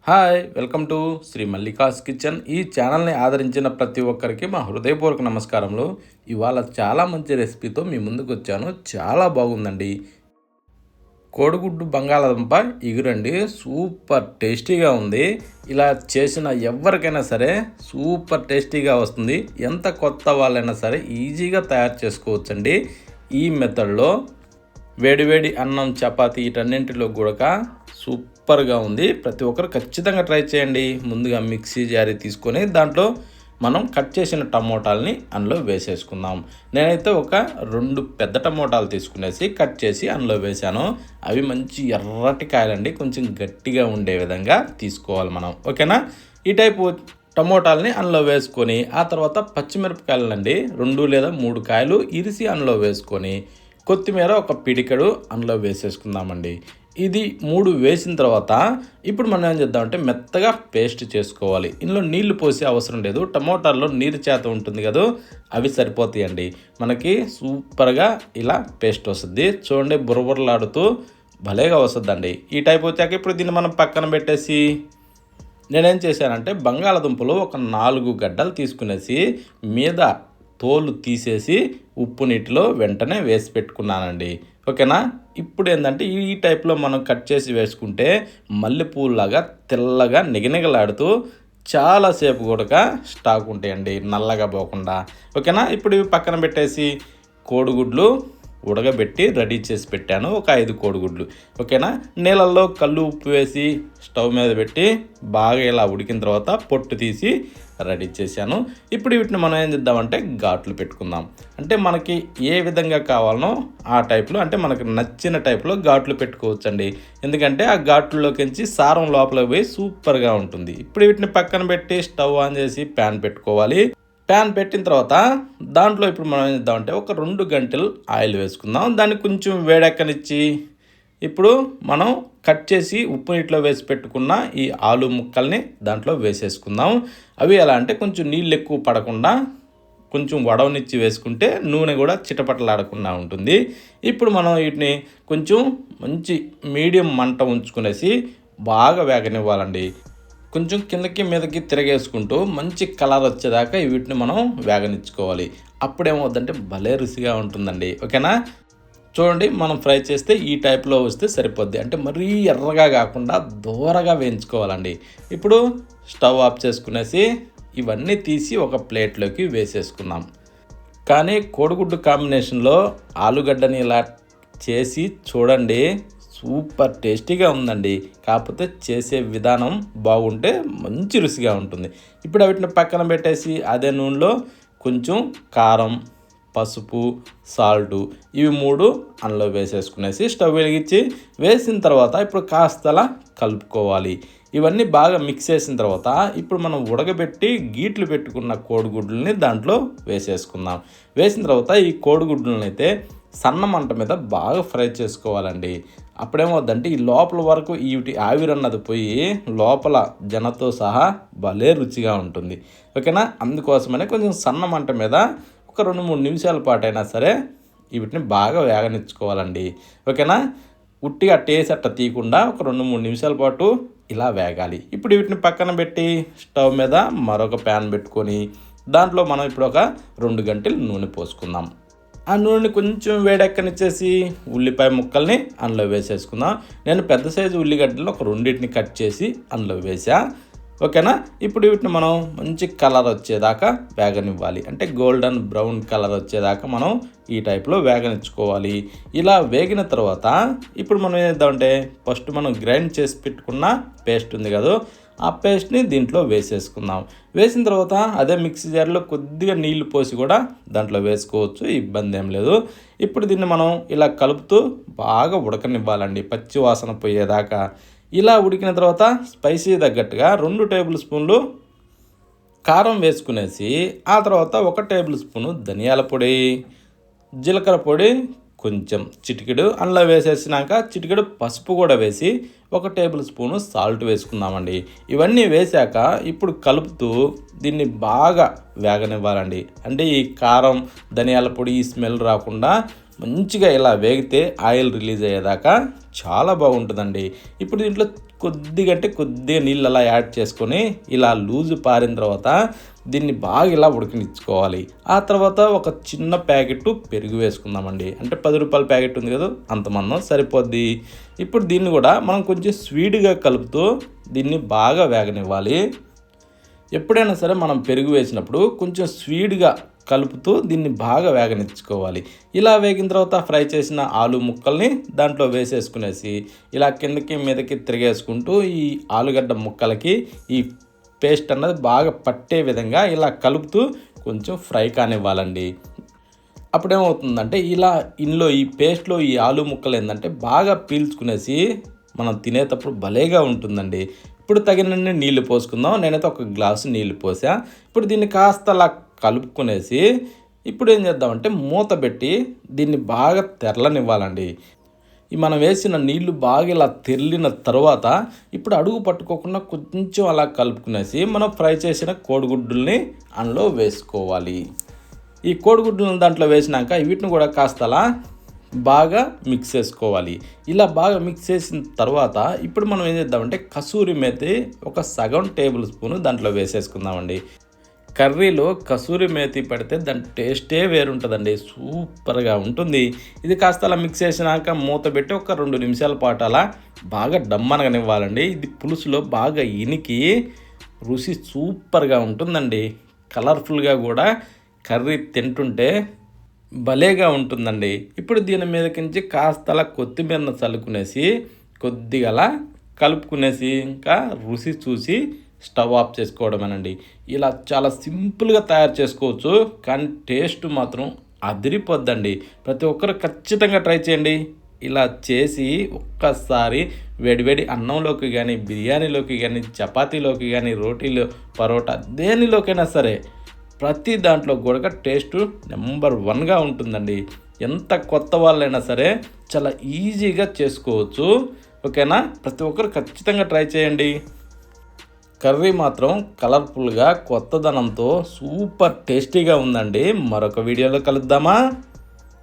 Hi welcome to Shri Mallika's kitchen. ఈ ఛానల్ని ఆదరించిన ప్రతి ఒక్కరికి మా హృదయపూర్వక నమస్కారములు. ఇవాళ చాలా మంచి రెసిపీతో మీ ముందుకు వచ్చాను. చాలా బాగుందండి. కోడిగుడ్డు బంగాళాదుంప ఇగురండి. సూపర్ టేస్టీగా ఉంది. ఇలా చేసిన ఎవరికైనా సరే సూపర్ టేస్టీగా వస్తుంది. ఎంత కొత్త వాళ్ళైనా సరే ఈజీగా తయారు చేసుకోవచ్చండి. ఈ మెథడ్లో వేడివేడి అన్నం, చపాతీ వీటన్నింటిలో కూడా సూపర్గా ఉంది. ప్రతి ఒక్కరు ఖచ్చితంగా ట్రై చేయండి. ముందుగా మిక్సీ జారీ తీసుకొని దాంట్లో మనం కట్ చేసిన టమోటాలని అందులో వేసేసుకుందాం. నేనైతే ఒక 2 పెద్ద టమోటాలు తీసుకునేసి కట్ చేసి అందులో వేసాను. అవి మంచి ఎర్రటి కాయలండి. కొంచెం గట్టిగా ఉండే విధంగా తీసుకోవాలి మనం. ఓకేనా? ఈ టైపు టమోటాలని అందులో వేసుకొని ఆ తర్వాత పచ్చిమిరపకాయలండి 2 లేదా 3 కాయలు ఇరిసి అందులో వేసుకొని కొత్తిమీర ఒక పిడికెడు అందులో వేసేసుకుందామండి. ఇది 3 వేసిన తర్వాత ఇప్పుడు మనం ఏం చేద్దామంటే మెత్తగా పేస్ట్ చేసుకోవాలి. ఇందులో నీళ్లు పోసే అవసరం లేదు. టమోటాల్లో నీరు చేత ఉంటుంది కదా, అవి సరిపోతాయండి. మనకి సూపర్గా ఇలా పేస్ట్ వస్తుంది. చూడండి, బుర్రబుర్రలాడుతూ భలేగా వస్తుందండి. ఈ టైప్ వచ్చాక ఇప్పుడు దీన్ని మనం పక్కన పెట్టేసి నేనేం చేశానంటే బంగాళదుంపలు ఒక 4 గడ్డలు తీసుకునేసి మీద తోలు తీసేసి ఉప్పు నీటిలో వెంటనే వేసి పెట్టుకున్నానండి. ఓకేనా? ఇప్పుడు ఏంటంటే ఈ టైప్లో మనం కట్ చేసి వేసుకుంటే మల్లెపూలాగా తెల్లగా నిగనిగలాడుతూ చాలాసేపు కూడా స్టాక్ ఉంటాయండి, నల్లగా పోకుండా. ఓకేనా? ఇప్పుడు ఇవి పక్కన పెట్టేసి కోడిగుడ్లు ఉడకబెట్టి రెడీ చేసి పెట్టాను. ఒక 5 కోడిగుడ్లు. ఓకేనా? నీళ్ళల్లో కల్లు ఉప్పు వేసి స్టవ్ మీద పెట్టి బాగా ఇలా ఉడికిన తర్వాత పొట్టు తీసి రెడీ చేశాను. ఇప్పుడు వీటిని మనం ఏం చేద్దామంటే ఘాట్లు పెట్టుకుందాం. అంటే మనకి ఏ విధంగా కావాలనో ఆ టైప్లో, అంటే మనకు నచ్చిన టైప్లో ఘాట్లు పెట్టుకోవచ్చండి. ఎందుకంటే ఆ ఘాట్లలోకించి సారం లోపలికి పోయి సూపర్గా ఉంటుంది. ఇప్పుడు వీటిని పక్కన పెట్టి స్టవ్ ఆన్ చేసి ప్యాన్ పెట్టుకోవాలి. ప్యాన్ పెట్టిన తర్వాత దాంట్లో ఇప్పుడు మనం ఏం చేద్దామంటే ఒక 2 గంటలు ఆయిల్ వేసుకుందాం. దాన్ని కొంచెం వేడెక్కనిచ్చి ఇప్పుడు మనం కట్ చేసి ఉప్పు నీటిలో వేసి పెట్టుకున్న ఈ ఆలు ముక్కల్ని దాంట్లో వేసేసుకుందాం. అవి ఎలా అంటే కొంచెం నీళ్ళు ఎక్కువ పడకుండా కొంచెం వడవనిచ్చి వేసుకుంటే నూనె కూడా చిటపటలాడకుండా ఉంటుంది. ఇప్పుడు మనం వీటిని కొంచెం మంచి మీడియం మంట ఉంచుకునేసి బాగా వేగనివ్వాలండి. కొంచెం కిందకి మీదకి తిరగేసుకుంటూ మంచి కలర్ వచ్చేదాకా వీటిని మనం వేగనిచ్చుకోవాలి. అప్పుడేమవుద్దంటే భలే రుచిగా ఉంటుందండి. ఓకేనా? చూడండి, మనం ఫ్రై చేస్తే ఈ టైప్లో వస్తే సరిపోద్ది. అంటే మరీ ఎర్రగా కాకుండా దూరగా వేయించుకోవాలండి. ఇప్పుడు స్టవ్ ఆఫ్ చేసుకునేసి ఇవన్నీ తీసి ఒక ప్లేట్లోకి వేసేసుకున్నాం. కానీ కోడిగుడ్డు కాంబినేషన్లో ఆలుగడ్డని ఇలా చేసి చూడండి, సూపర్ టేస్టీగా ఉందండి. కాకపోతే చేసే విధానం బాగుంటే మంచి రుచిగా ఉంటుంది. ఇప్పుడు వీటిని పక్కన పెట్టేసి అదే నూనెలో కొంచెం కారం, పసుపు, సాల్టు ఇవి 3 అందులో వేసేసుకునేసి స్టవ్ వెలిగించి వేసిన తర్వాత ఇప్పుడు కాస్తలా కలుపుకోవాలి. ఇవన్నీ బాగా మిక్స్ చేసిన తర్వాత ఇప్పుడు మనం ఉడకబెట్టి గీట్లు పెట్టుకున్న కోడిగుడ్లని దాంట్లో వేసేసుకుందాం. వేసిన తర్వాత ఈ కోడిగుడ్లను అయితే సన్న మంట మీద బాగా ఫ్రై చేసుకోవాలండి. అప్పుడేమవుద్దంటే ఈ లోపల వరకు వీటి ఆవిరన్నది పోయి లోపల జనతో సహా భలే రుచిగా ఉంటుంది. ఓకేనా? అందుకోసమనే కొంచెం సన్న మంట మీద ఒక 2-3 నిమిషాల పాటు అయినా సరే వీటిని బాగా వేగనిచ్చుకోవాలండి. ఓకేనా? ఉట్టిగా టేస్ట్ అట్ట తీయకుండా ఒక 2-3 నిమిషాల పాటు ఇలా వేగాలి. ఇప్పుడు వీటిని పక్కన పెట్టి స్టవ్ మీద మరొక ప్యాన్ పెట్టుకొని దాంట్లో మనం ఇప్పుడు ఒక 2 గంటలు నూనె పోసుకుందాం. ఆ నూనెని కొంచెం వేడెక్కనిచ్చేసి ఉల్లిపాయ ముక్కల్ని అందులో వేసేసుకుందాం. నేను పెద్ద సైజు ఉల్లిగడ్డలు ఒక 2 కట్ చేసి అందులో వేసా. ఓకేనా? ఇప్పుడు వీటిని మనం మంచి కలర్ వచ్చేదాకా వేగనివ్వాలి. అంటే గోల్డెన్ బ్రౌన్ కలర్ వచ్చేదాకా మనం ఈ టైప్లో వేగనిచ్చుకోవాలి. ఇలా వేగిన తర్వాత ఇప్పుడు మనం ఏం చేద్దామంటే ఫస్ట్ మనం గ్రైండ్ చేసి పెట్టుకున్న పేస్ట్ ఉంది కదా, ఆ పేస్ట్ని దీంట్లో వేసేసుకుందాం. వేసిన తర్వాత అదే మిక్సీ జార్లో కొద్దిగా నీళ్లు పోసి కూడా దాంట్లో వేసుకోవచ్చు, ఇబ్బంది ఏం లేదు. ఇప్పుడు దీన్ని మనం ఇలా కలుపుతూ బాగా ఉడకనివ్వాలండి, పచ్చి వాసన పోయేదాకా. ఇలా ఉడికిన తర్వాత స్పైసీ తగ్గట్టుగా 2 టేబుల్ స్పూన్లు కారం వేసుకునేసి ఆ తర్వాత 1 టేబుల్ స్పూను ధనియాల పొడి, జీలకర్ర పొడి కొంచెం చిటికెడు అందులో వేసేసినాక చిటికెడు పసుపు కూడా వేసి 1 టేబుల్ స్పూను సాల్ట్ వేసుకుందామండి. ఇవన్నీ వేశాక ఇప్పుడు కలుపుతూ దీన్ని బాగా వేగనివ్వాలండి. అంటే ఈ కారం, ధనియాల పొడి ఈ స్మెల్ రాకుండా మంచిగా ఇలా వేగితే ఆయిల్ రిలీజ్ అయ్యేదాకా చాలా బాగుంటుందండి. ఇప్పుడు దీంట్లో కొద్దిగా అంటే కొద్దిగా నీళ్ళు అలా యాడ్ చేసుకొని ఇలా లూజు పారిన తర్వాత దీన్ని బాగా ఇలా ఉడికించుకోవాలి. ఆ తర్వాత ఒక చిన్న ప్యాకెట్ పెరుగు వేసుకుందామండి. అంటే 10 రూపాయల ప్యాకెట్ ఉంది కదా, అంత మందం సరిపోద్ది. ఇప్పుడు దీన్ని కూడా మనం కొంచెం స్వీట్గా కలుపుతూ దీన్ని బాగా వేగనివ్వాలి. ఎప్పుడైనా సరే మనం పెరుగు వేసినప్పుడు కొంచెం స్వీట్గా కలుపుతూ దీన్ని బాగా వేగనిచ్చుకోవాలి. ఇలా వేగిన తర్వాత ఫ్రై చేసిన ఆలు ముక్కల్ని దాంట్లో వేసేసుకునేసి ఇలా కిందకి మీదకి తిరిగేసుకుంటూ ఈ ఆలుగడ్డ ముక్కలకి ఈ పేస్ట్ అన్నది బాగా పట్టే విధంగా ఇలా కలుపుతూ కొంచెం ఫ్రై కానివ్వాలండి. అప్పుడేమవుతుందంటే ఇలా ఇందులో ఈ పేస్ట్లో ఈ ఆలు ముక్కలు ఏంటంటే బాగా పీల్చుకునేసి మనం తినేటప్పుడు భలేగా ఉంటుందండి. ఇప్పుడు తగినన్ని నీళ్లు పోసుకుందాం. నేనైతే ఒక గ్లాసు నీళ్లు పోసా. ఇప్పుడు దీన్ని కాస్త అలా కలుపుకునేసి ఇప్పుడు ఏం చేద్దామంటే మూత పెట్టి దీన్ని బాగా తెరలనివ్వాలండి. ఈ మనం వేసిన నీళ్లు బాగా ఇలా తెరిలిన తర్వాత ఇప్పుడు అడుగు పట్టుకోకుండా కొంచెం అలా కలుపుకునేసి మనం ఫ్రై చేసిన కోడిగుడ్డుల్ని అందులో వేసుకోవాలి. ఈ కోడిగుడ్డులను దాంట్లో వేసినాక వీటిని కూడా కాస్త అలా బాగా మిక్స్ చేసుకోవాలి. ఇలా బాగా మిక్స్ చేసిన తర్వాత ఇప్పుడు మనం ఏం చేద్దామంటే కసూరి మేతి ఒక సగం టేబుల్ స్పూన్ దాంట్లో వేసేసుకుందామండి. కర్రీలో కసూరి మేతి పెడితే దాని టేస్టే వేరుంటుందండి, సూపర్గా ఉంటుంది. ఇది కాస్త అలా మిక్స్ చేసినాక మూత పెట్టి ఒక 2 నిమిషాల పాటు అలా బాగా డమ్మనగనివ్వాలండి. ఇది పులుసులో బాగా ఇనికి రుచి సూపర్గా ఉంటుందండి. కలర్ఫుల్గా కూడా కర్రీ తింటుంటే భలేగా ఉంటుందండి. ఇప్పుడు దీని మీదకించి కాస్త అలా కొత్తిమీరను చల్లుకునేసి కొద్దిగా అలా కలుపుకునేసి ఇంకా రుచి చూసి స్టవ్ ఆఫ్ చేసుకోవడమేనండి. ఇలా చాలా సింపుల్గా తయారు చేసుకోవచ్చు, కానీ టేస్ట్ మాత్రం అదిరిపోద్దండి. ప్రతి ఒక్కరు ఖచ్చితంగా ట్రై చేయండి. ఇలా చేసి ఒక్కసారి వేడివేడి అన్నంలోకి కానీ, బిర్యానీలోకి కానీ, చపాతీలోకి కానీ, రోటీలో, పరోటా దేనిలోకైనా సరే ప్రతి దాంట్లో కూడా టేస్ట్ నెంబర్ 1గా ఉంటుందండి. ఎంత కొత్త వాళ్ళైనా సరే చాలా ఈజీగా చేసుకోవచ్చు. ఓకేనా? ప్రతి ఒక్కరు ఖచ్చితంగా ట్రై చేయండి. కర్రీ మాత్రం కలర్ఫుల్గా కొత్తదనంతో సూపర్ టేస్టీగా ఉందండి. మరొక వీడియోలో కలుద్దామా?